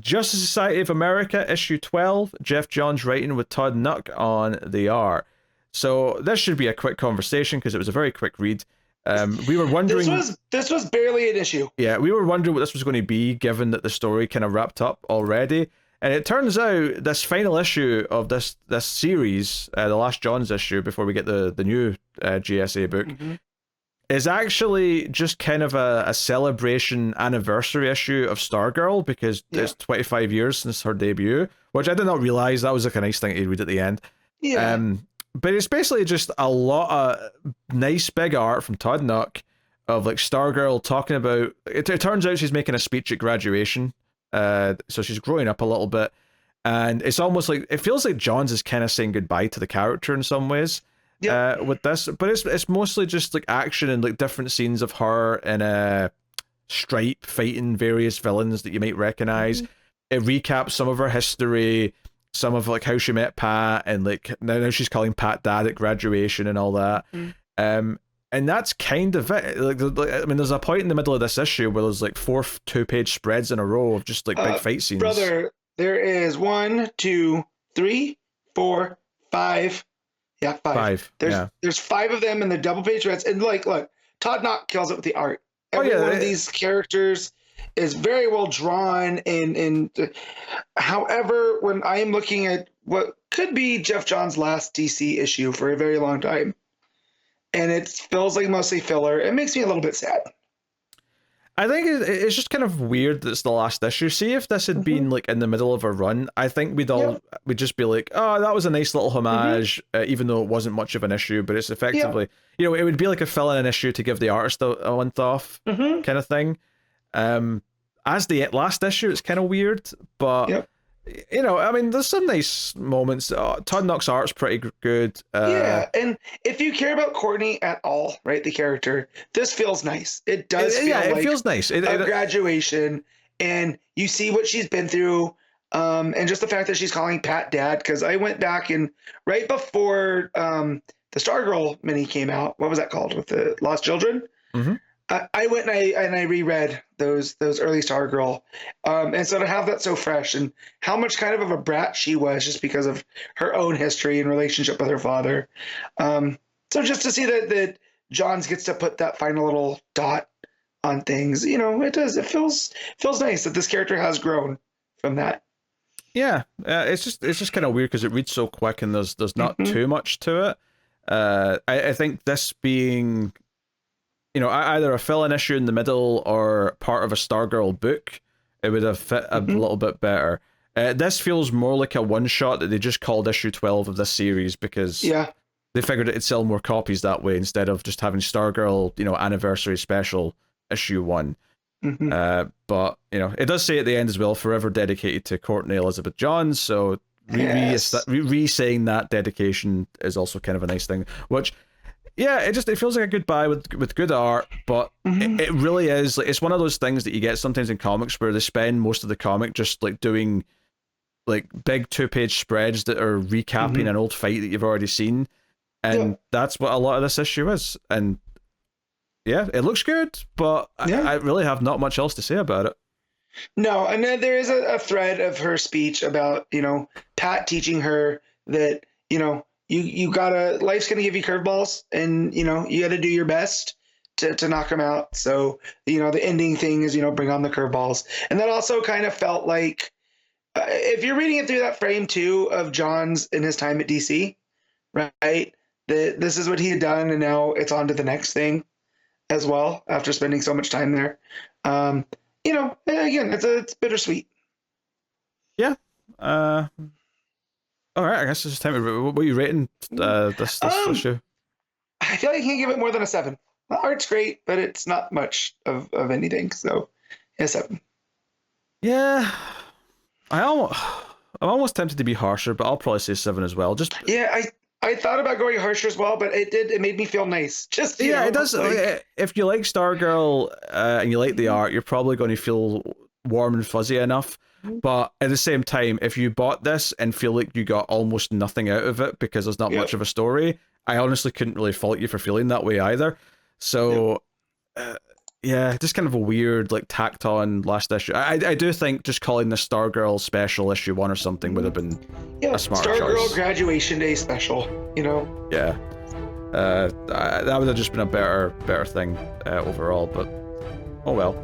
Justice Society of America, issue 12, Geoff Johns writing with Todd Nuck on the art. So this should be a quick conversation because it was a very quick read. We were wondering... This was barely an issue. Yeah, we were wondering what this was going to be, given that the story kind of wrapped up already. And it turns out this final issue of this series, the last Johns issue, before we get the new GSA book, is actually just kind of a celebration anniversary issue of Stargirl, because it's 25 years since her debut, which I did not realize. That was like a nice thing to read at the end. Yeah. But it's basically just a lot of nice big art from Todd Nuck of like Stargirl talking about... It turns out she's making a speech at graduation, so she's growing up a little bit, and it's almost like... It feels like Johns is kind of saying goodbye to the character in some ways. With this, but it's mostly just like action and like different scenes of her in a stripe fighting various villains that you might recognize. It recaps some of her history, some of like how she met Pat, and like now she's calling Pat Dad at graduation and all that. And that's kind of it. I mean, there's a point in the middle of this issue where there's like 4 2-page spreads in a row of just like big fight scenes. Brother, there is 1, 2, 3, 4, 5. Yeah, 5. There's 5 of them in the double page spreads, and like, look, Todd Knott kills it with the art. Every one of these characters is very well drawn, and however, when I am looking at what could be Geoff Johns' last DC issue for a very long time, and it feels like mostly filler, it makes me a little bit sad. I think it's just kind of weird that it's the last issue. See, if this had been like in the middle of a run, I think we'd just be like, oh, that was a nice little homage, even though it wasn't much of an issue, but it's effectively, it would be like a fill-in issue to give the artist a month off kind of thing. As the last issue, it's kind of weird, but I mean, there's some nice moments. Todd Nuck's art's pretty good. And if you care about Courtney at all, right, the character, this feels nice. It does feel like it feels nice. A graduation, and you see what she's been through, and just the fact that she's calling Pat Dad, because I went back and right before the Stargirl mini came out, what was that called, with the Lost Children? I went and I reread those early Stargirl, and so to have that so fresh, and how much kind of a brat she was just because of her own history and relationship with her father. So just to see that Johns gets to put that final little dot on things, it feels nice that this character has grown from that. Yeah, it's just kind of weird because it reads so quick and there's not too much to it. I think this being, either a fill-in issue in the middle or part of a Stargirl book, it would have fit a little bit better. This feels more like a one-shot that they just called issue 12 of this series because they figured it'd sell more copies that way instead of just having Stargirl, anniversary special issue 1. But, it does say at the end as well, forever dedicated to Courtney Elizabeth Johns, so re-saying that dedication is also kind of a nice thing, which... Yeah, it feels like a goodbye with good art, but it really is like, it's one of those things that you get sometimes in comics where they spend most of the comic just like doing like big 2-page spreads that are recapping an old fight that you've already seen, and that's what a lot of this issue is. And it looks good, but I really have not much else to say about it. No, and then there is a thread of her speech about Pat teaching her that You gotta, life's gonna give you curveballs, and you gotta do your best to knock them out. So the ending thing is bring on the curveballs, and that also kind of felt like if you're reading it through that frame too of Johns in his time at DC, right? This is what he had done, and now it's on to the next thing as well after spending so much time there. Again, it's bittersweet. Yeah. All right, I guess it's time to... What are you rating this issue? I feel like I can't give it more than a 7. The art's great, but it's not much of anything, so a 7. Yeah, I'm almost tempted to be harsher, but I'll probably say 7 as well. I thought about going harsher as well, but it made me feel nice. Just it does. If you like Stargirl and you like the art, you're probably going to feel warm and fuzzy enough. But at the same time, if you bought this and feel like you got almost nothing out of it because there's not much of a story, I honestly couldn't really fault you for feeling that way either. So Yeah, just kind of a weird, like, tacked on last issue. I do think just calling the Stargirl special issue 1 or something would have been Yeah, a smarter Stargirl choice. graduation day special, you know? Yeah. That would have just been a better thing overall, but oh well.